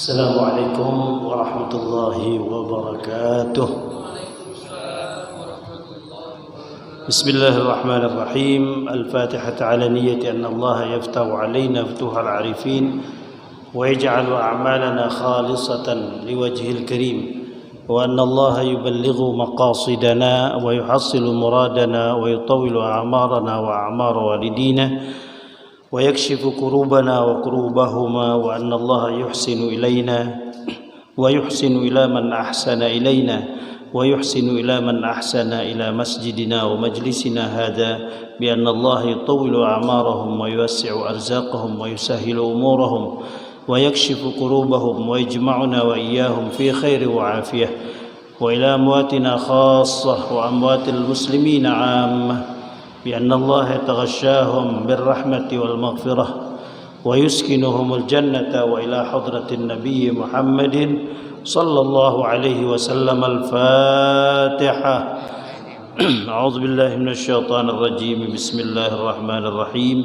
Assalamualaikum warahmatullahi wabarakatuh. Bismillahirrahmanirrahim. Al-Fatihah ala niyyati anna Allah yaftahu alaina futuhal arifin wa yaj'alu a'malana khalisatan liwajhil karim wa anna Allah yuballighu maqasidana wa yuhassilu muradana wa yutawwilu a'marana wa a'mar walidina ويكشف كروبنا وكروبهما وأن الله يحسن إلينا ويحسن إلى من أحسن إلينا ويحسن إلى من أحسن إلى مسجدنا ومجلسنا هذا بأن الله يطول أعمارهم ويوسع أرزاقهم ويسهل أمورهم ويكشف كروبهم ويجمعنا وإياهم في خير وعافية وإلى أمواتنا خاصة وأموات المسلمين عامة بأن الله يتغشاهم بالرحمة والمغفرة ويسكنهم الجنة وإلى حضرة النبي محمد صلى الله عليه وسلم. الفاتحة. أعوذ بالله من الشيطان الرجيم. بسم الله الرحمن الرحيم.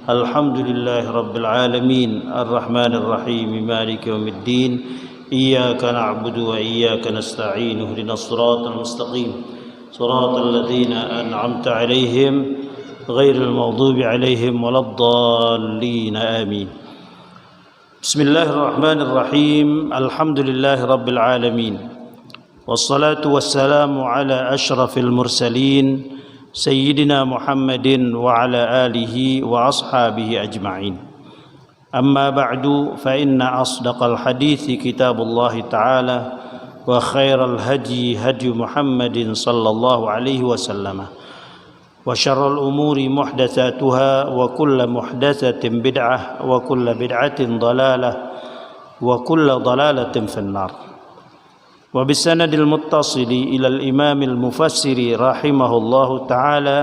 الحمد لله رب العالمين الرحمن الرحيم مالك يوم الدين إياك نعبد وإياك نستعين اهدنا الصراط المستقيم صراط الذين أنعمت عليهم غير المغضوب عليهم ولا الضالين آمين. بسم الله الرحمن الرحيم. الحمد لله رب العالمين والصلاة والسلام على أشرف المرسلين سيدنا محمد وعلى آله وأصحابه أجمعين. أما بعد فإن أصدق الحديث كتاب الله تعالى وخير الهدي هدي محمد صلى الله عليه وسلم وشر الأمور محدثاتها وكل محدثة بدعة وكل بدعة ضلالة وكل ضلالة في النار. وبالسند المتصل إلى الإمام المفسر رحمه الله تعالى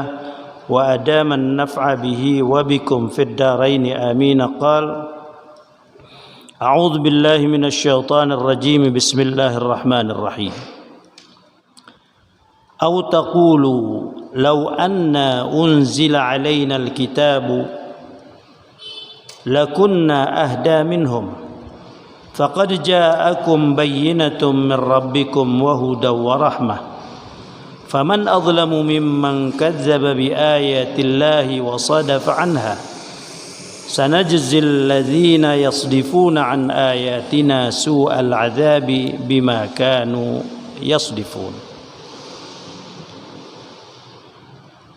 وأدام النفع به وبكم في الدارين آمين. قال: أعوذ بالله من الشيطان الرجيم. بسم الله الرحمن الرحيم. أو تقولوا لو أن أنزل علينا الكتاب لكنا أهدى منهم فقد جاءكم بينة من ربكم وهدى ورحمة فمن أظلم ممن كذب بآيات الله وصدف عنها سنجزي الذين يصدفون عن آياتنا سوء العذاب بما كانوا يصدفون.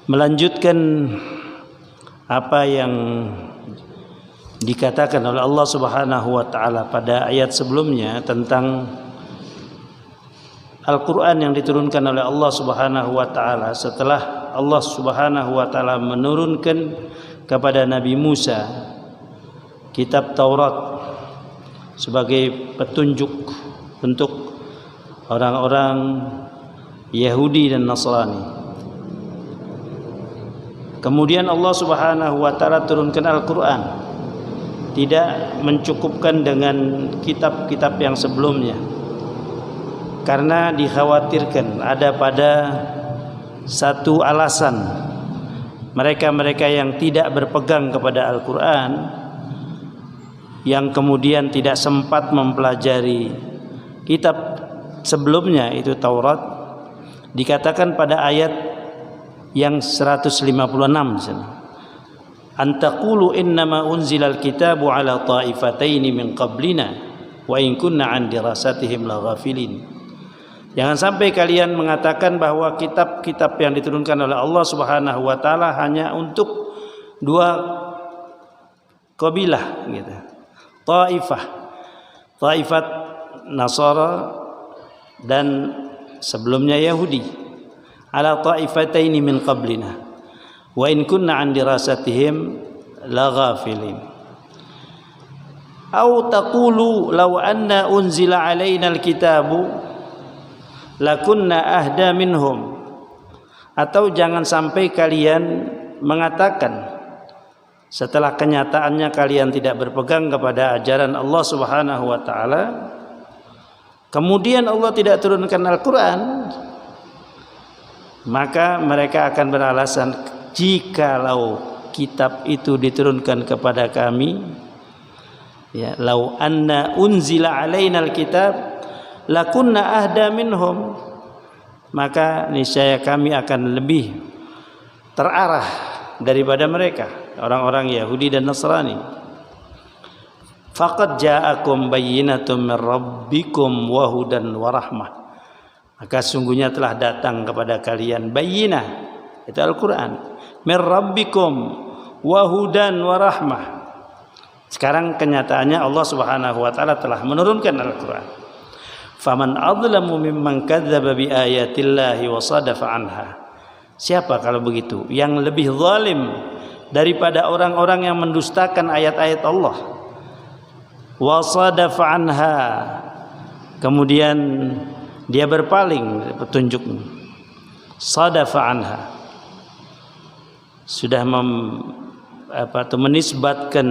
Melanjutkan apa yang dikatakan oleh Allah Subhanahu wa taala pada ayat sebelumnya tentang Al-Qur'an yang diturunkan oleh Allah Subhanahu wa taala setelah Allah Subhanahu wa taala menurunkan kepada Nabi Musa kitab Taurat sebagai petunjuk untuk orang-orang Yahudi dan Nasrani. Kemudian Allah Subhanahu wa taala turunkan Al-Qur'an, tidak mencukupkan dengan kitab-kitab yang sebelumnya karena dikhawatirkan ada pada satu alasan mereka-mereka yang tidak berpegang kepada Al-Quran, yang kemudian tidak sempat mempelajari kitab sebelumnya itu Taurat, dikatakan pada ayat yang 156 antaqulu innama unzilal kitabu ala ta'ifataini min qablina wa in kunna an dirasatihim laghafilin. Jangan sampai kalian mengatakan bahwa kitab-kitab yang diturunkan oleh Allah Subhanahu wa taala hanya untuk dua kabilah gitu. Taifat Nasara dan sebelumnya Yahudi. Ala taifataini min qablina wa in kunna an dirasatihim laghafilin. Au taqulu law anna unzila alaina alkitabu lakunna ahda minhum. Atau jangan sampai kalian mengatakan setelah kenyataannya kalian tidak berpegang kepada ajaran Allah Subhanahu wa taala, kemudian Allah tidak turunkan Al-Qur'an, maka mereka akan beralasan, jikalau kitab itu diturunkan kepada kami, Ya, lau anna unzila alainal kitab lakunna ahda minhum, maka niscaya kami akan lebih terarah daripada mereka, orang-orang Yahudi dan Nasrani. Faqad ja'akum bayyinatun min rabbikum wa hudan wa rahmah, maka sungguhnya telah datang kepada kalian bayyinah, itu Al-Quran, min rabbikum wa hudan wa rahmah. Sekarang kenyataannya Allah Subhanahu wa taala telah menurunkan Al-Quran. Faman adlamu mimman kadzdzaba bi ayatillahi wa sadafa anha. Siapa kalau begitu yang lebih zalim daripada orang-orang yang mendustakan ayat-ayat Allah, wa sadafa anha, kemudian dia berpaling petunjuknya. Sadafa anha, sudah menisbatkan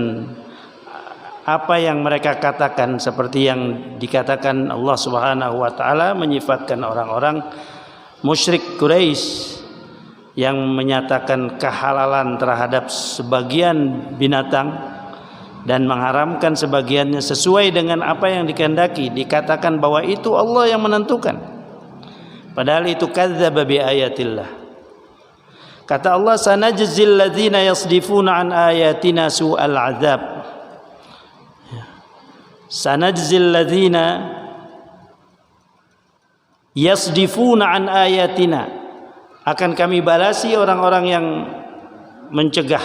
apa yang mereka katakan, seperti yang dikatakan Allah Subhanahu wa taala menyifatkan orang-orang musyrik Quraisy yang menyatakan kehalalan terhadap sebagian binatang dan mengharamkan sebagiannya sesuai dengan apa yang dikehendaki. Dikatakan bahwa itu Allah yang menentukan, padahal itu kadzdzaba bi ayatillah. Kata Allah, sanajzil ladzina yasdifuna an ayatina su'al adzab. Sanajzil ladzina yasdifuna an ayatina, akan kami balasi orang-orang yang mencegah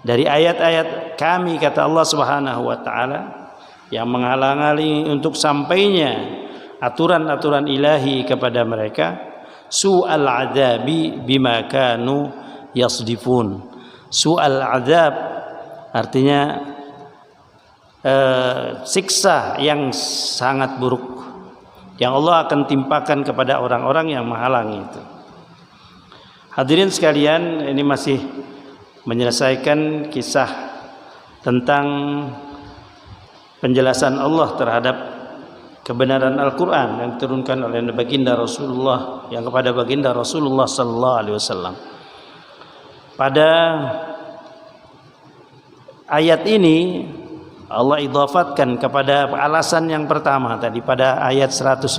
dari ayat-ayat kami, kata Allah Subhanahu wa taala, yang menghalang-halangi untuk sampainya aturan-aturan ilahi kepada mereka. Su'al adzabi bima kanu yasdifun. Su'al adzab artinya siksa yang sangat buruk yang Allah akan timpakan kepada orang-orang yang menghalangi itu. Hadirin sekalian, ini masih menyelesaikan kisah tentang penjelasan Allah terhadap kebenaran Al-Quran yang diturunkan oleh baginda Rasulullah, yang kepada baginda Rasulullah sallallahu alaihi wasallam. Pada ayat ini Allah idhafatkan kepada alasan yang pertama tadi pada ayat 156.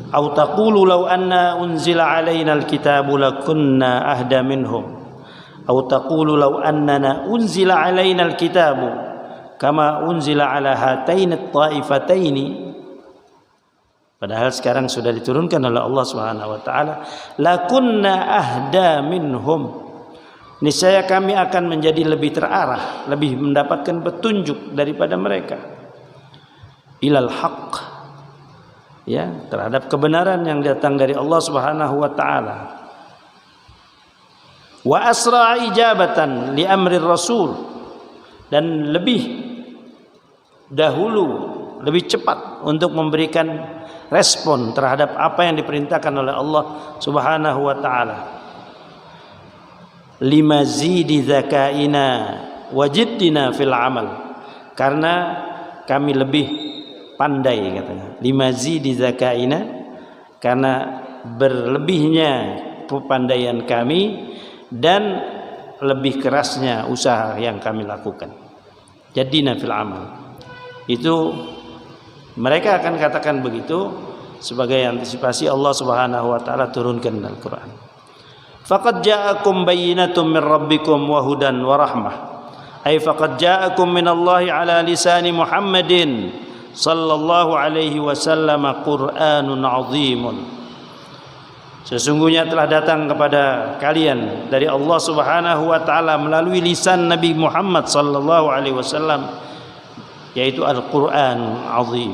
Au taqulu law anna unzila alaina alkitabu lakunna ahda minhum. Au taqulu law annana unzila alaina alkitabu kama unzila ala hataini at-taifataini. Padahal sekarang sudah diturunkan oleh Allah Subhanahu wa taala, lakunna ahda minhum. Niscaya kami akan menjadi lebih terarah, lebih mendapatkan petunjuk daripada mereka. Ilal haqq, ya, terhadap kebenaran yang datang dari Allah Subhanahu wa taala. Wa asra ijabatan li amri rasul, dan lebih dahulu, lebih cepat untuk memberikan respon terhadap apa yang diperintahkan oleh Allah Subhanahu wa taala. Limazidi zakaina wajiddina fil amal, karena kami lebih pandai, katanya. Limazidi zakaina, karena berlebihnya kepandaian kami dan lebih kerasnya usaha yang kami lakukan. Jadina fil amal, itu mereka akan katakan begitu sebagai antisipasi Allah Subhanahu wa taala turunkan Al-Qur'an. Faqad ja'akum bayyinatun min rabbikum wa hudan wa rahmah. Ay faqad ja'akum min Allah ala lisani Muhammadin sallallahu alaihi wasallam Qur'anun 'azimun. Sesungguhnya telah datang kepada kalian dari Allah Subhanahu wa taala melalui lisan Nabi Muhammad sallallahu alaihi wasallam, yaitu Al-Qur'an 'azim.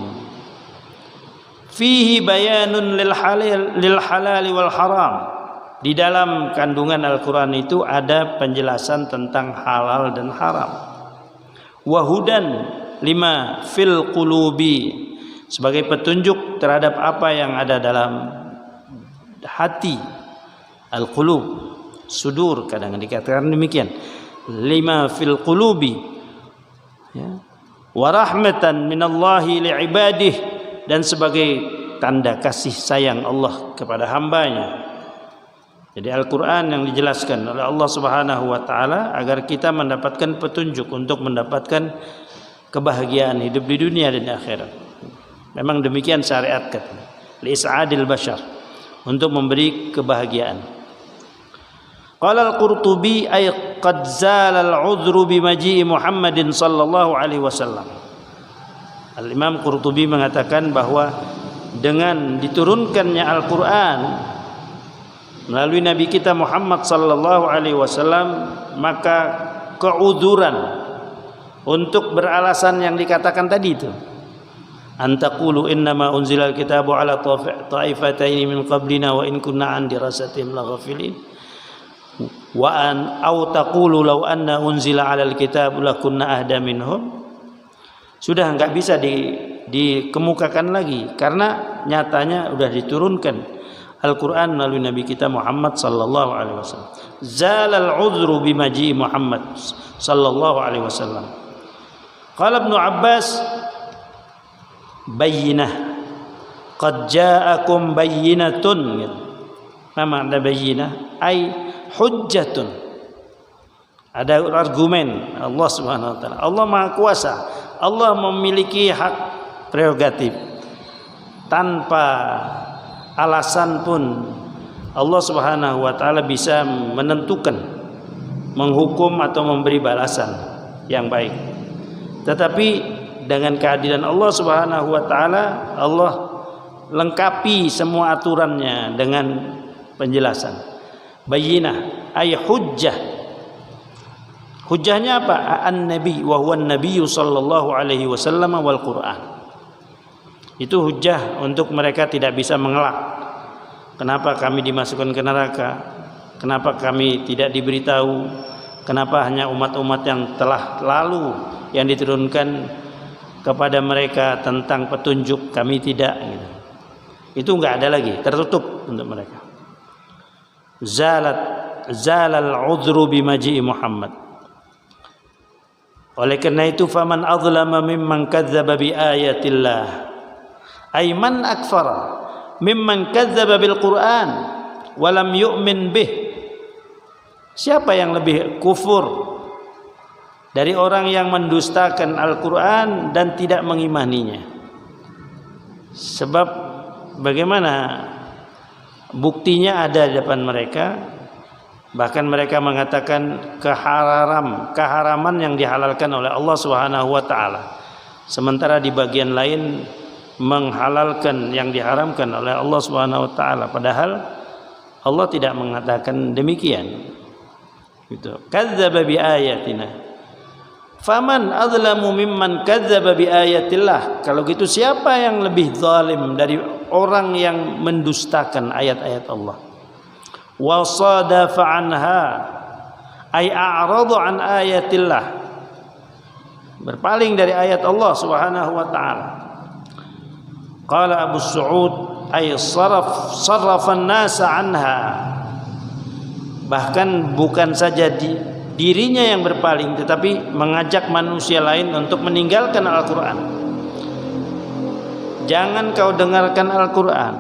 Fihi bayanun lil halal wal haram. Di dalam kandungan Al-Quran itu ada penjelasan tentang halal dan haram. Wahudan lima fil qulubi, sebagai petunjuk terhadap apa yang ada dalam hati. Al-qulub, sudur, kadang dikatakan demikian. Lima fil qulubi, ya. Wa rahmatan minallahi li'ibadih, dan sebagai tanda kasih sayang Allah kepada hambanya. Jadi Al-Quran yang dijelaskan oleh Allah Subhanahu wa ta'ala agar kita mendapatkan petunjuk untuk mendapatkan kebahagiaan hidup di dunia dan di akhirat. Memang demikian syariat kata li'is'adil bashar, untuk memberi kebahagiaan. Qala al-Qurtubi ay qad zala al-'udhru bimaji'i Muhammadin sallallahu alaihi wasallam. Al-Imam Qurtubi mengatakan bahwa dengan diturunkannya Al-Quran melalui Nabi kita Muhammad sallallahu alaihi wasallam, maka keudzuran untuk beralasan yang dikatakan tadi itu, antaqulu innama unzilal kitabu ala ta'ifataini min qablina wa in kunna an dirasatihim laghafilin wa an aw taqulu law anna unzila alal kitabu lakunna ahda minhum, sudah enggak bisa dikemukakan lagi karena nyatanya sudah diturunkan Al-Quran melalui Nabi kita Muhammad sallallahu alaihi wasallam. Zalal udhru bimaji Muhammad sallallahu alaihi wasallam. Qala Ibnu Abbas bayyinah qad ja'akum bayyinatun. Apa makna bayyinah? Ai hujjatun. Ada argumen Allah Subhanahu wa taala. Allah Maha Kuasa. Allah memiliki hak prerogatif. Tanpa alasan pun Allah Subhanahu wa taala bisa menentukan, menghukum atau memberi balasan yang baik. Tetapi dengan keadilan Allah Subhanahu wa taala, Allah lengkapi semua aturannya dengan penjelasan. Bayyinah ay hujjah. Hujjahnya apa? An-nabi wa huwa an-nabiyyu sallallahu alaihi wasallam wal Qur'an. Itu hujjah untuk mereka tidak bisa mengelak. Kenapa kami dimasukkan ke neraka? Kenapa kami tidak diberitahu? Kenapa hanya umat-umat yang telah lalu yang diturunkan kepada mereka tentang petunjuk, kami tidak gitu. Itu enggak ada lagi, tertutup untuk mereka. Zalal udhru bimaji'i Muhammad. Oleh karena itu faman azlama mimman kadzdzaba bi ayatillah ay man akfara mimman kadzdzaba bil Qur'an wa lam yu'min bih. Siapa yang lebih kufur dari orang yang mendustakan Al-Quran dan tidak mengimaninya? Sebab bagaimana buktinya ada di depan mereka. Bahkan mereka mengatakan keharaman yang dihalalkan oleh Allah Subhanahu wa taala. Sementara di bagian lain menghalalkan yang diharamkan oleh Allah Subhanahu wa taala, padahal Allah tidak mengatakan demikian. Gitu. Kadzdzaba bi ayatina. Faman azlamu mimman kadzdzaba bi ayatillah. Kalau gitu siapa yang lebih zalim dari orang yang mendustakan ayat-ayat Allah? Wa sadafa anha ay a'radu an ayatillah, berpaling dari ayat Allah Subhanahu wa taala. Qala Abu Su'ud ay sarrafa an-nasa anha, bahkan bukan saja dirinya yang berpaling tetapi mengajak manusia lain untuk meninggalkan Al-Quran. Jangan kau dengarkan Al-Quran,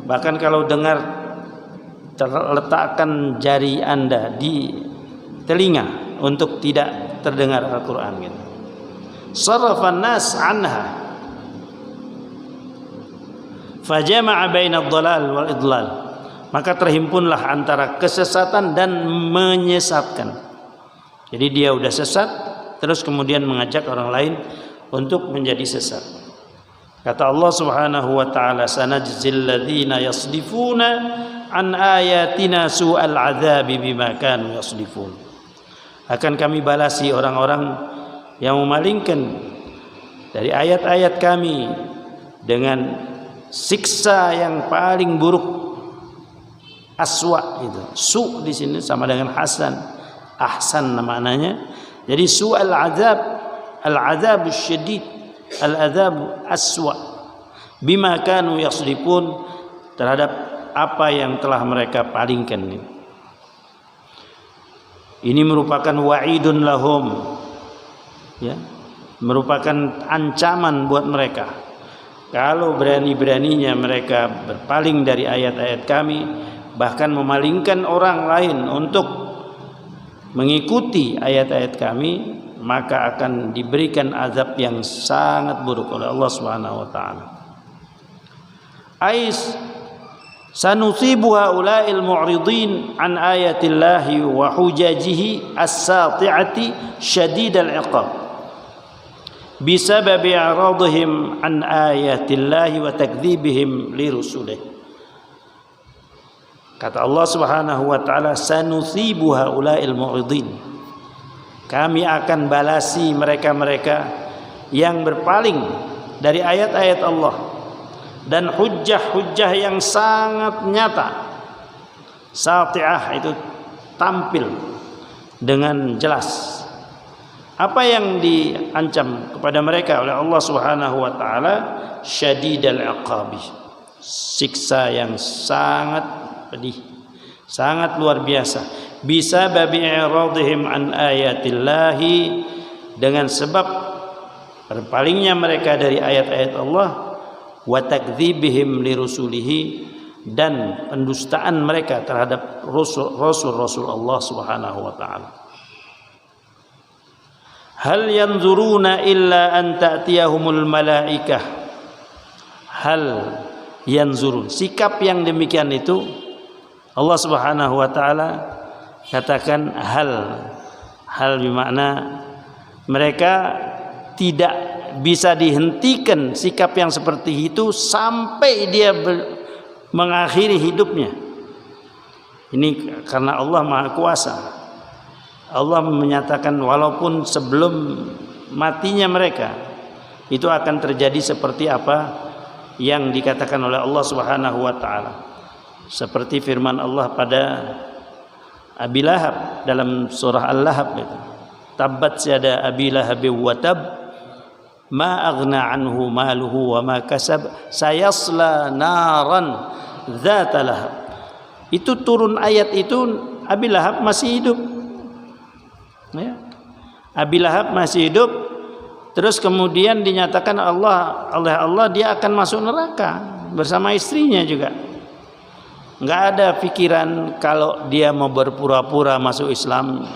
bahkan kalau dengar letakkan jari Anda di telinga untuk tidak terdengar Al-Quran gitu. Sarrafan nas anha fajama'a bainad dhalal wal idlal, maka terhimpunlah antara kesesatan dan menyesatkan. Jadi dia udah sesat terus kemudian mengajak orang lain untuk menjadi sesat. Kata Allah Subhanahu wa taala, sanajzil ladzina yasdifuna an ayatina su'al adzabi bima kanu yasdifun. Akan kami balasi orang-orang yang memalingkan dari ayat-ayat kami dengan siksa yang paling buruk. Aswa itu. Su di sini sama dengan hasan. Ahsan maknanya. Jadi su'al azab, al-azab syadid, al-azab aswa bima kanu yasdifun, terhadap apa yang telah mereka palingkan. Ini merupakan wa'idun lahum, ya, merupakan ancaman buat mereka. Kalau berani-beraninya mereka berpaling dari ayat-ayat kami, bahkan memalingkan orang lain untuk mengikuti ayat-ayat kami, maka akan diberikan azab yang sangat buruk oleh Allah Subhanahu wa taala. Ais sanusibu haula'il mu'ridin an ayatillahi wa hujajihi as-sati'ati syadidal iqab bisababi i'radihim an ayatillahi wa takdzibihim li rusulih. Kata Allah Subhanahu wa taala, sanusibu haula'il mu'ridin, kami akan balasi mereka-mereka yang berpaling dari ayat-ayat Allah dan hujjah-hujjah yang sangat nyata. Sati'ah itu tampil dengan jelas. Apa yang diancam kepada mereka oleh Allah Subhanahu wa taala? Syadidal iqabi, siksa yang sangat pedih, sangat luar biasa. Bisa babi i'radihim an ayatillahi, dengan sebab berpalingnya mereka dari ayat-ayat Allah, wa takdzibihim li rusulihi, dan pendustaan mereka terhadap rasul-rasul Allah Subhanahu wa taala. Hal yanzuruna illa an ta'tiyahumul malaikah. Hal yanzurun, sikap yang demikian itu Allah Subhanahu wa taala katakan hal bermakna mereka tidak bisa dihentikan sikap yang seperti itu sampai dia mengakhiri hidupnya. Ini karena Allah Maha Kuasa. Allah menyatakan walaupun sebelum matinya mereka itu akan terjadi seperti apa yang dikatakan oleh Allah Subhanahu wa taala. Seperti firman Allah pada Abi Lahab dalam surah Al-Lahab itu. Tabbat yada Abi Lahab wa tab ma aghna anhu maluhu wa ma kasab sayasla naran dzata lahab. Itu turun ayat itu Abi Lahab masih hidup. Ya. Abi Lahab masih hidup, terus kemudian dinyatakan oleh Allah dia akan masuk neraka bersama istrinya juga. Enggak ada pikiran kalau dia mau berpura-pura masuk Islam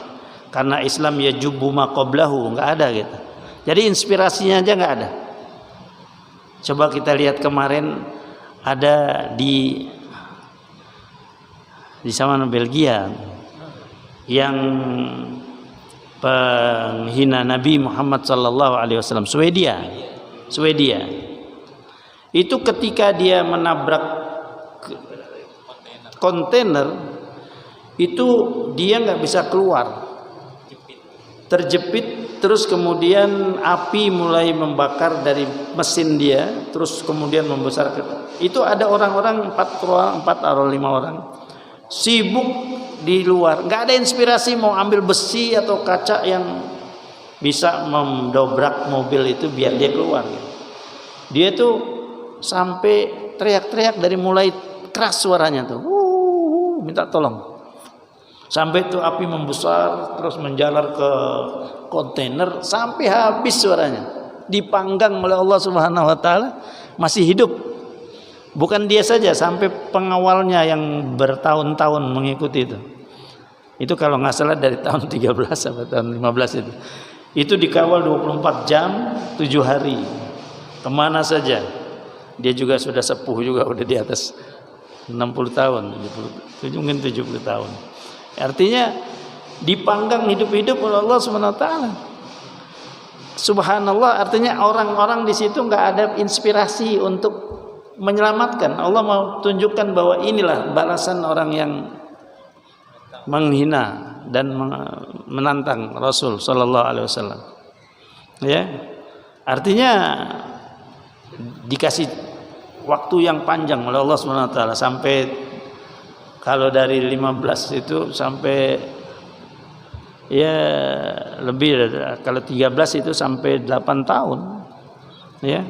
karena Islam ya jubu ma qablahu, enggak ada gitu. Jadi inspirasinya aja enggak ada. Coba kita lihat kemarin ada di sana Belgia yang penghina Nabi Muhammad sallallahu alaihi wasallam, Swedia. Itu ketika dia menabrak kontainer itu dia nggak bisa keluar, terjepit, terus kemudian api mulai membakar dari mesin dia, terus kemudian membesar. Itu ada orang-orang 4 atau 5 orang sibuk di luar, nggak ada inspirasi mau ambil besi atau kaca yang bisa mendobrak mobil itu biar dia keluar. Dia tuh sampai teriak-teriak dari mulai keras suaranya tuh, minta tolong, sampai itu api membesar terus menjalar ke kontainer sampai habis suaranya, dipanggang oleh Allah Subhanahu wa taala, masih hidup. Bukan dia saja, sampai pengawalnya yang bertahun-tahun mengikuti itu. Itu kalau nggak salah dari tahun 13 sampai tahun 15 itu dikawal 24 jam 7 hari, kemana saja. Dia juga sudah sepuh juga, udah di atas 60 tahun, mungkin 70 tahun. Artinya dipanggang hidup-hidup oleh Allah Subhanahu wa taala. Subhanallah, artinya orang-orang di situ nggak ada inspirasi untuk menyelamatkan. Allah mau tunjukkan bahwa inilah balasan orang yang menghina dan menantang Rasul sallallahu alaihi wasallam. Ya. Artinya dikasih waktu yang panjang oleh Allah Subhanahu wa taala, sampai kalau dari 15 itu sampai ya lebih, kalau 13 itu sampai 8 tahun. Ya.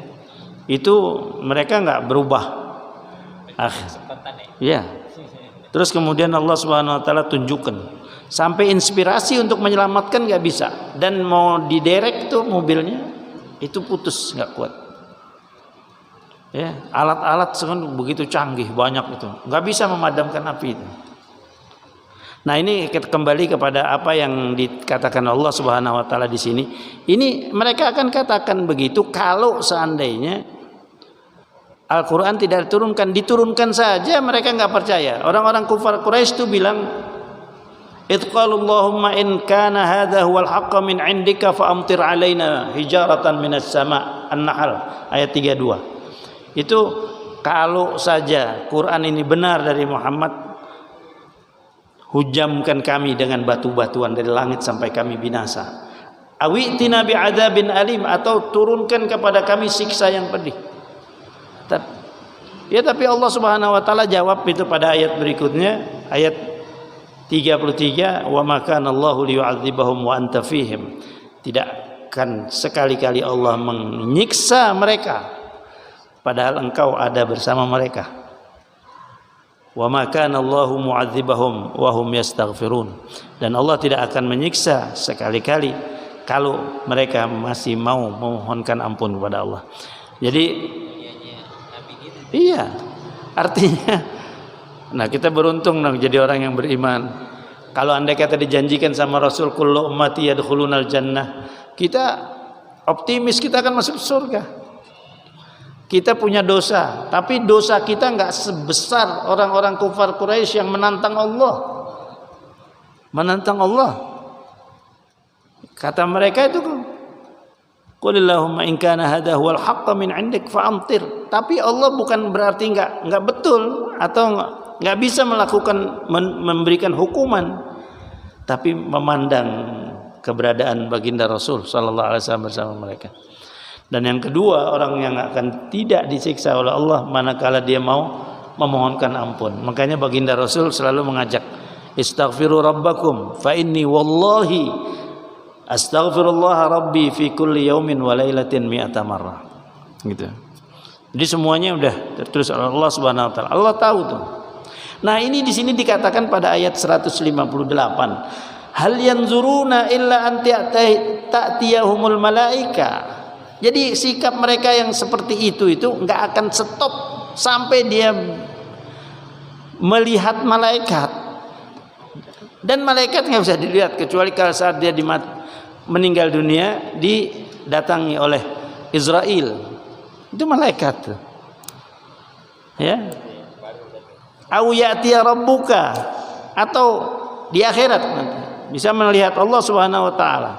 Itu mereka nggak berubah. Ya. Terus kemudian Allah Subhanahu wa taala tunjukkan sampai inspirasi untuk menyelamatkan nggak bisa, dan mau diderek tuh mobilnya itu putus, nggak kuat. Ya, alat-alat sekarang begitu canggih, banyak itu, nggak bisa memadamkan api itu. Nah, ini kembali kepada apa yang dikatakan Allah Subhanahu wa taala di sini. Ini mereka akan katakan begitu kalau seandainya Al-Qur'an tidak diturunkan saja mereka nggak percaya. Orang-orang kufar Quraisy itu bilang, "Idqalallahumma in kana hadha huwal haqqu min 'indika fa amtir 'alaina hijaratan minas sama'." An-Nahl ayat 32. Itu kalau saja Quran ini benar dari Muhammad, hujamkan kami dengan batu-batuan dari langit sampai kami binasa. Awi'tina bi'adzabin alim, atau turunkan kepada kami siksa yang pedih. Tapi Allah Subhanahu wa taala jawab itu pada ayat berikutnya, ayat 33, wa ma kana Allahu liyu'adzibahum wa anta fihim. Tidak akan sekali-kali Allah menyiksa mereka padahal engkau ada bersama mereka. Wa ma kana Allahu mu'adzibahum wa hum yastaghfirun. Dan Allah tidak akan menyiksa sekali-kali kalau mereka masih mau memohonkan ampun kepada Allah. Jadi iya, artinya nah kita beruntung dong jadi orang yang beriman. Kalau andai kata dijanjikan sama Rasul kullu ummati yadkhulunal jannah, kita optimis kita akan masuk surga. Kita punya dosa, tapi dosa kita nggak sebesar orang-orang kufar Quraisy yang menantang Allah. Menantang Allah. Kata mereka itu, "Qulillahumma in kana hadha huwal haqqu min 'indik fa'amtir." Tapi Allah bukan berarti nggak betul atau nggak bisa melakukan memberikan hukuman, tapi memandang keberadaan baginda Rasul sallallahu alaihi wasallam bersama mereka. Dan yang kedua, orang yang akan tidak disiksa oleh Allah manakala dia mau memohonkan ampun. Makanya baginda Rasul selalu mengajak, istaghfiru rabbakum fa inni wallahi astaghfirullah rabbi fi kulli yaumin wa lailatin mi'ata marrah. Gitu. Jadi semuanya udah tertulis oleh Allah Subhanahu wa taala. Allah tahu tuh. Nah, ini di sini dikatakan pada ayat 158. Hal yanzuruna illa an ta'tiyahumul malaika. Jadi sikap mereka yang seperti itu nggak akan stop sampai dia melihat malaikat. Dan malaikat nggak bisa dilihat kecuali kalau saat dia meninggal dunia didatangi oleh Israel. Itu malaikat. Ya. Au ya'tiya rabbuka, atau di akhirat nanti bisa melihat Allah Subhanahu wa taala.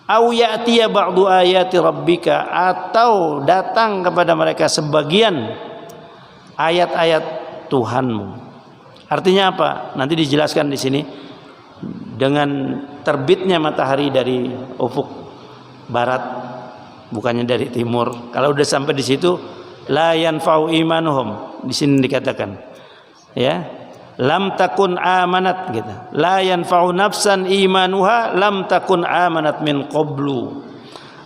Au ya'tiya ba'du ayati rabbika, atau datang kepada mereka sebagian ayat-ayat Tuhanmu. Artinya apa? Nanti dijelaskan di sini. Dengan terbitnya matahari dari ufuk barat, bukannya dari timur. Kalau udah sampai di situ, la yanfa'u imanuhum. Di sini dikatakan, ya, lam takun amanat gitu. La yanfa'u nafsan imanuha lam takun amanat min qablu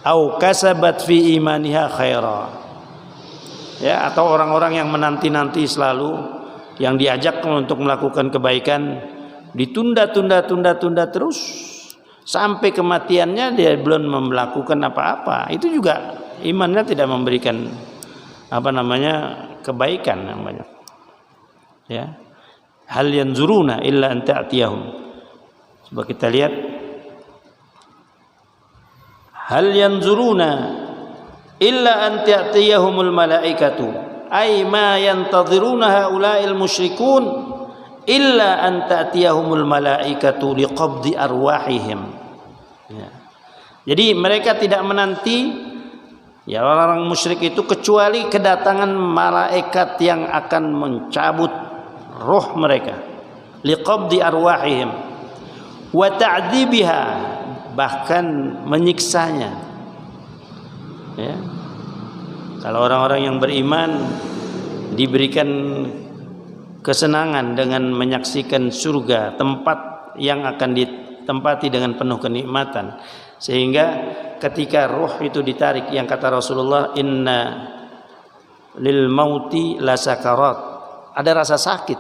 au kasabat fi imaniha khaira. Ya, atau orang-orang yang menanti-nanti selalu, yang diajak untuk melakukan kebaikan ditunda terus sampai kematiannya dia belum melakukan apa-apa. Itu juga imannya tidak memberikan kebaikan namanya. Ya. Hal yanzuruna illa an ta'tiyahum. Coba kita lihat. Hal yanzuruna illa an ta'tiyahumul malaikatu. Ay ma yantadhiruna haula'il musyrikun illa an ta'tiyahumul malaikatu liqabdi arwahihim. Ya. Jadi mereka tidak menanti, ya, orang-orang musyrik itu kecuali kedatangan malaikat yang akan mencabut roh mereka, liqabdi arwahihim wa ta'dzibiha, bahkan menyiksanya. Ya. Kalau orang-orang yang beriman diberikan kesenangan dengan menyaksikan surga, tempat yang akan ditempati dengan penuh kenikmatan, sehingga ketika roh itu ditarik, yang kata Rasulullah, inna lil mauti la sakarat, ada rasa sakit.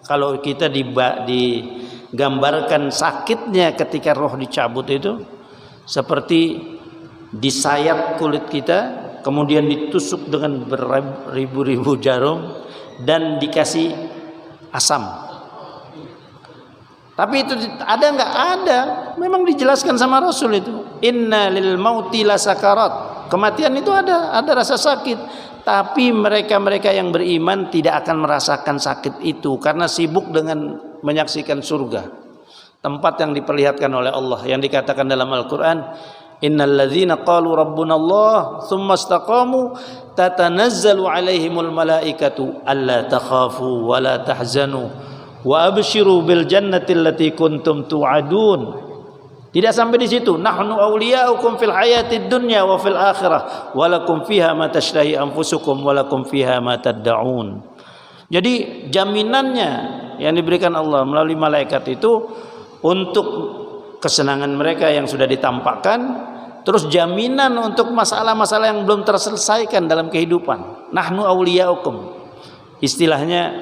Kalau kita digambarkan sakitnya ketika roh dicabut itu seperti disayat kulit kita, kemudian ditusuk dengan beribu-ribu jarum dan dikasih asam. Tapi itu ada nggak? Ada. Memang dijelaskan sama Rasul itu. Inna lil mauti la sakarat. Kematian itu ada rasa sakit. Tapi mereka-mereka yang beriman tidak akan merasakan sakit itu karena sibuk dengan menyaksikan surga. Tempat yang diperlihatkan oleh Allah yang dikatakan dalam Al-Qur'an, innal ladzina qalu rabbunallah tsumma istaqamu tatanazzalu alaihimul malaikatu alla takhafu wa la tahzanu wa abshiru bil jannati allati kuntum tu'adun. Tidak sampai di situ. Nahnu awliya'ukum fil hayatid dunya wa fil akhirah wa lakum fiha ma tashtahi anfusukum wa lakum fiha ma tad'un. Jadi jaminannya yang diberikan Allah melalui malaikat itu untuk kesenangan mereka yang sudah ditampakkan, terus jaminan untuk masalah-masalah yang belum terselesaikan dalam kehidupan. Nahnu awliya'ukum. Istilahnya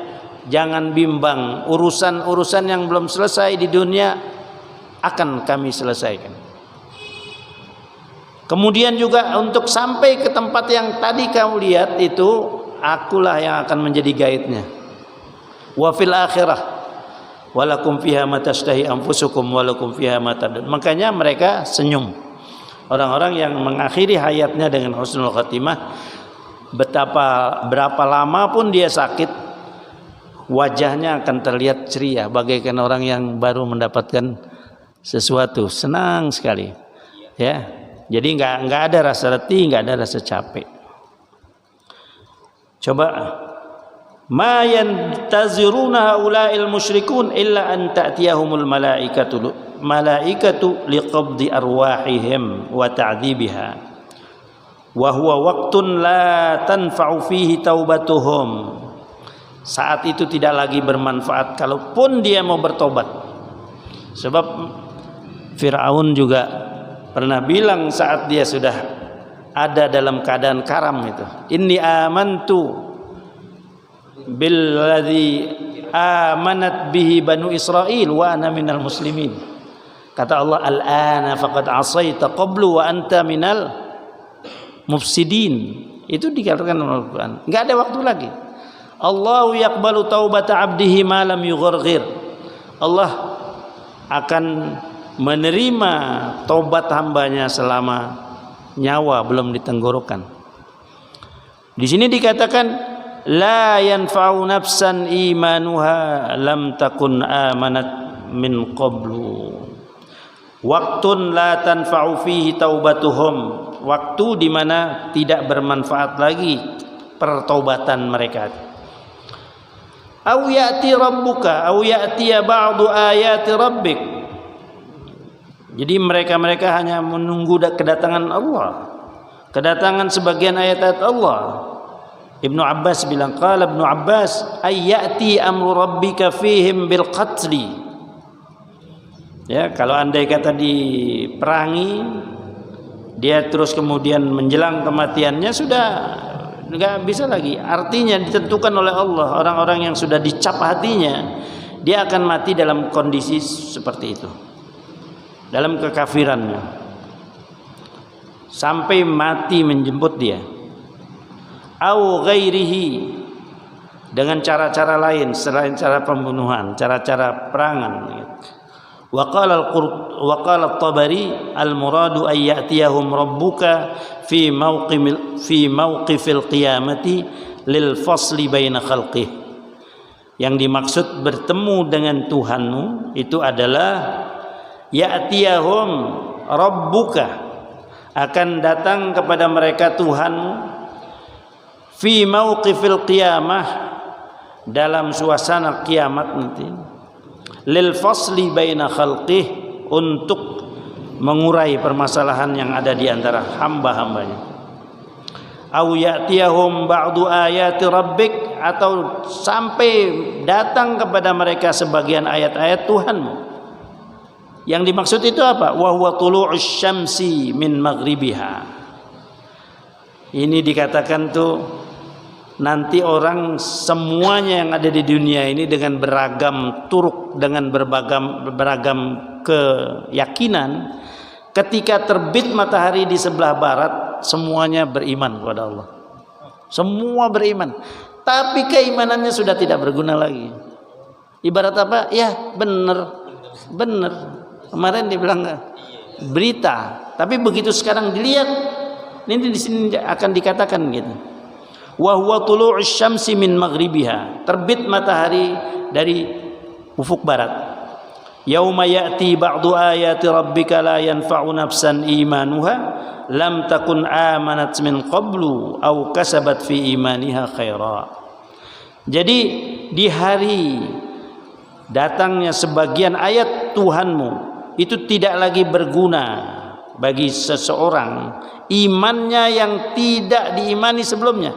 jangan bimbang, urusan-urusan yang belum selesai di dunia akan kami selesaikan. Kemudian juga untuk sampai ke tempat yang tadi kamu lihat itu, akulah yang akan menjadi guide-nya. Wa fil akhirah walakum fiha ma tashtahi anfusukum walakum fiha ma tad'un. Makanya mereka senyum. Orang-orang yang mengakhiri hayatnya dengan husnul khatimah, berapa lama pun dia sakit, wajahnya akan terlihat ceria bagaikan orang yang baru mendapatkan sesuatu, senang sekali, ya. Jadi nggak ada rasa letih, nggak ada rasa capek. Coba, ma yantaziruna haula'il musyrikun illa an ta'tiyahumul malaikatu liqabdi arwahihim wa ta'dzibiha wa huwa waqtun la tanfa'u fihi taubatuhum. Saat itu tidak lagi bermanfaat kalaupun dia mau bertobat. Sebab Fir'aun juga pernah bilang saat dia sudah ada dalam keadaan karam itu, inni amantu billadzi amanat bihi banu Israil wa ana minal muslimin. Kata Allah, al-ana faqad asaita qablu wa anta minal mufsidin. Itu dikatakan dalam Al-Quran. Enggak ada waktu lagi. Allahu yaqbalu taubata abdihi ma lam yugharghir. Allah akan menerima tobat hambanya selama nyawa belum ditenggorokan. Di sini dikatakan la yanfa'u nafsan imanuha lam takun amanat min qablu. Waktun la tanfa'u fihi taubatuhum. Waktu di mana tidak bermanfaat lagi pertobatan mereka. Au ya'ti rabbuka au ya'tiya ba'du ayati rabbik. Jadi mereka hanya menunggu kedatangan Allah, kedatangan sebagian ayat-ayat Allah. Ibnu Abbas bilang, qala Ibnu Abbas ayyati amru rabbika fihim bil qatli. Ya, kalau andai kata diperangi, dia terus kemudian menjelang kematiannya, sudah nggak bisa lagi. Artinya ditentukan oleh Allah, orang-orang yang sudah dicap hatinya, dia akan mati dalam kondisi seperti itu, dalam kekafirannya, sampai mati menjemput dia. Au ghairihi, dengan cara-cara lain selain cara pembunuhan, cara-cara perangan. Wa qala at-Tabari al-muradu ay ya'tiyahum rabbuka fi mauqifil qiyamati lil fasli baina khalqih. Yang dimaksud bertemu dengan Tuhanmu itu adalah ya'tiyahum rabbuka, akan datang kepada mereka Tuhanmu fi mauqifil qiyamah, dalam suasana kiamat nanti, lil fasli baina khalqih, untuk mengurai permasalahan yang ada di antara hamba-hambanya. Au ya'tiyahum ba'du ayati rabbik, atau sampai datang kepada mereka sebagian ayat-ayat Tuhanmu. Yang dimaksud itu apa? Wa huwa tulu'us syamsi min maghribiha. Ini dikatakan tuh nanti orang semuanya yang ada di dunia ini dengan beragam turuk, dengan beragam keyakinan, ketika terbit matahari di sebelah barat, sepakat semuanya beriman kepada Allah. Semua beriman, tapi keimanannya sudah tidak berguna lagi. Ibarat apa? Ya benar. Kemarin dibilang berita, tapi begitu sekarang dilihat, ini di sini akan dikatakan gitu. Wa huwa tulu'us syamsi min maghribiha, terbit matahari dari ufuk barat. Yauma ya'ti ba'du ayati rabbika la yanfa'u nafsan imanuha lam takun amanat min qablu aw kasabat fi imaniha khaira. Jadi di hari datangnya sebagian ayat Tuhanmu itu tidak lagi berguna bagi seseorang imannya yang tidak diimani sebelumnya.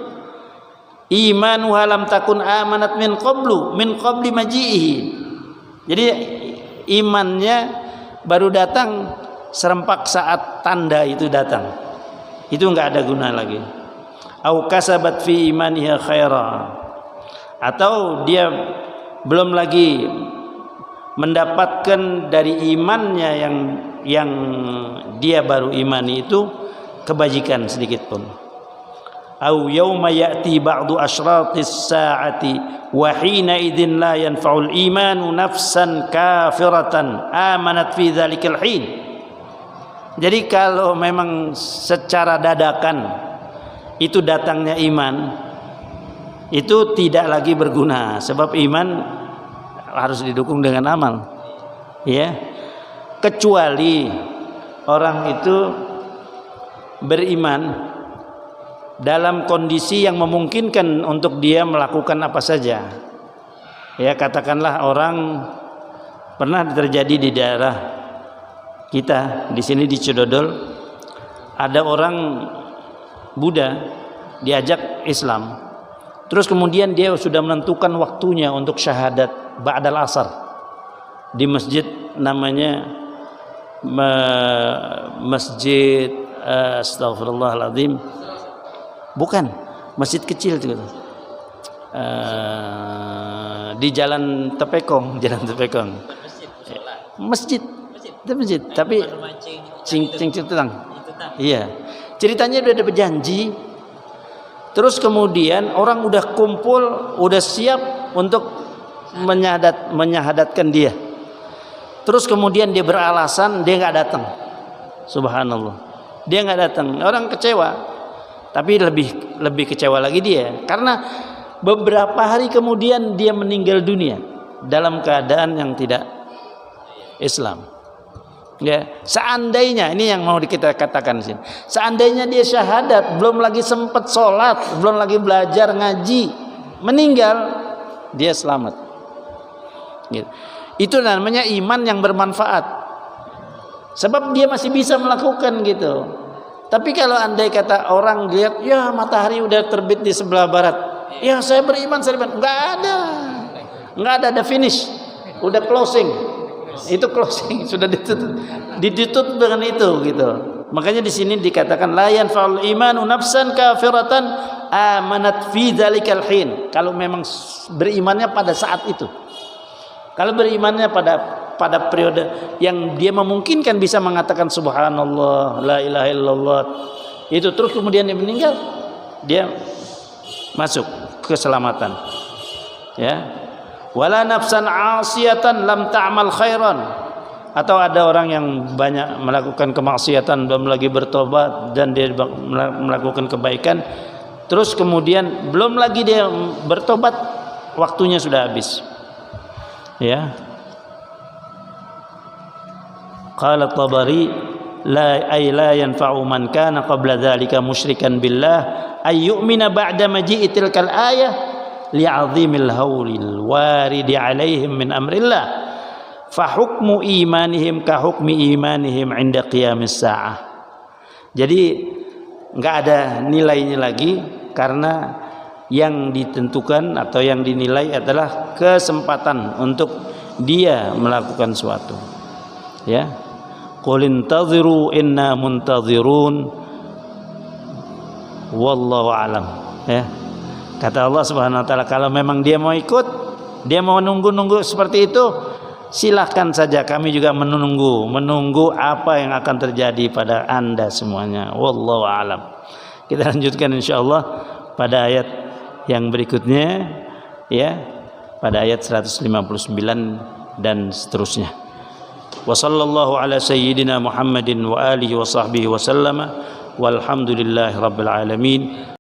Imanuha lam takun amanat min qabli maji'ihi. Jadi imannya baru datang serempak saat tanda itu datang, itu enggak ada guna lagi. Au kasabat fi imaniha khaira, atau dia belum lagi mendapatkan dari imannya yang dia baru imani itu kebajikan sedikit pun. Au yauma ya'ti ba'du asyratis sa'ati wa hina idzin la yanfa'ul imanu nafsan kafiratan amanat fi dzalikal hin. Jadi kalau memang secara dadakan itu datangnya iman, itu tidak lagi berguna, sebab iman harus didukung dengan amal, ya. Kecuali orang itu beriman dalam kondisi yang memungkinkan untuk dia melakukan apa saja. Ya, katakanlah orang pernah terjadi di daerah kita di sini di Cedodol, ada orang Buddha diajak Islam, terus kemudian dia sudah menentukan waktunya untuk syahadat ba'dal asar di masjid namanya masjid astagfirullahaladzim, bukan masjid kecil itu, di jalan Tepekong, masjid tapi cing-cing-cing-tang. Iya. Ceritanya udah ada berjanji. Terus kemudian orang udah kumpul, udah siap untuk menyahadatkan dia. Terus kemudian dia beralasan dia nggak datang. Subhanallah. Dia nggak datang. Orang kecewa. Tapi lebih kecewa lagi dia karena beberapa hari kemudian dia meninggal dunia dalam keadaan yang tidak Islam. Ya, seandainya ini yang mau kita katakan di sini. Seandainya dia syahadat, belum lagi sempat sholat, belum lagi belajar ngaji, meninggal, dia selamat. Gitu. Itu namanya iman yang bermanfaat. Sebab dia masih bisa melakukan gitu. Tapi kalau andai kata orang lihat, ya matahari udah terbit di sebelah barat, ya saya beriman, nggak ada finish, udah closing. Itu closing, sudah ditutup dengan itu gitu. Makanya di sini dikatakan la yanfa'ul imanu nafsan kafiratan amanat fi dzalikal hin. Kalau memang berimannya pada saat itu. Kalau berimannya pada periode yang dia memungkinkan bisa mengatakan subhanallah, la ilaha illallah, itu terus kemudian dia meninggal, dia masuk keselamatan. Ya. Wala nafsan 'asiyatan lam ta'mal khairan, atau ada orang yang banyak melakukan kemaksiatan belum lagi bertobat dan dia melakukan kebaikan, terus kemudian belum lagi dia bertobat, waktunya sudah habis. Ya. Qala Tabari la yanfa'u man kana qabla dzalika musyrikan billah ay yu'mina ba'da maji'i tilkal ayah li'azimil haulil waridi alaihim min amrillah fa hukmu imanihim ka hukmi imanihim 'inda qiyamis sa'ah. Jadi enggak ada nilainya lagi karena yang ditentukan atau yang dinilai adalah kesempatan untuk dia melakukan suatu. Ya. Qul intaziru inna muntazirun wallahu a'lam. Ya. Kata Allah Subhanahu wa taala, kalau memang dia mau ikut, dia mau nunggu-nunggu seperti itu, silahkan saja, kami juga menunggu apa yang akan terjadi pada Anda semuanya. Wallahu a'lam. Kita lanjutkan insyaallah pada ayat yang berikutnya, ya, pada ayat 159 dan seterusnya. Wa sallallahu ala sayyidina Muhammadin wa alihi wa sahbihi wa sallama walhamdulillahi rabbil alamin.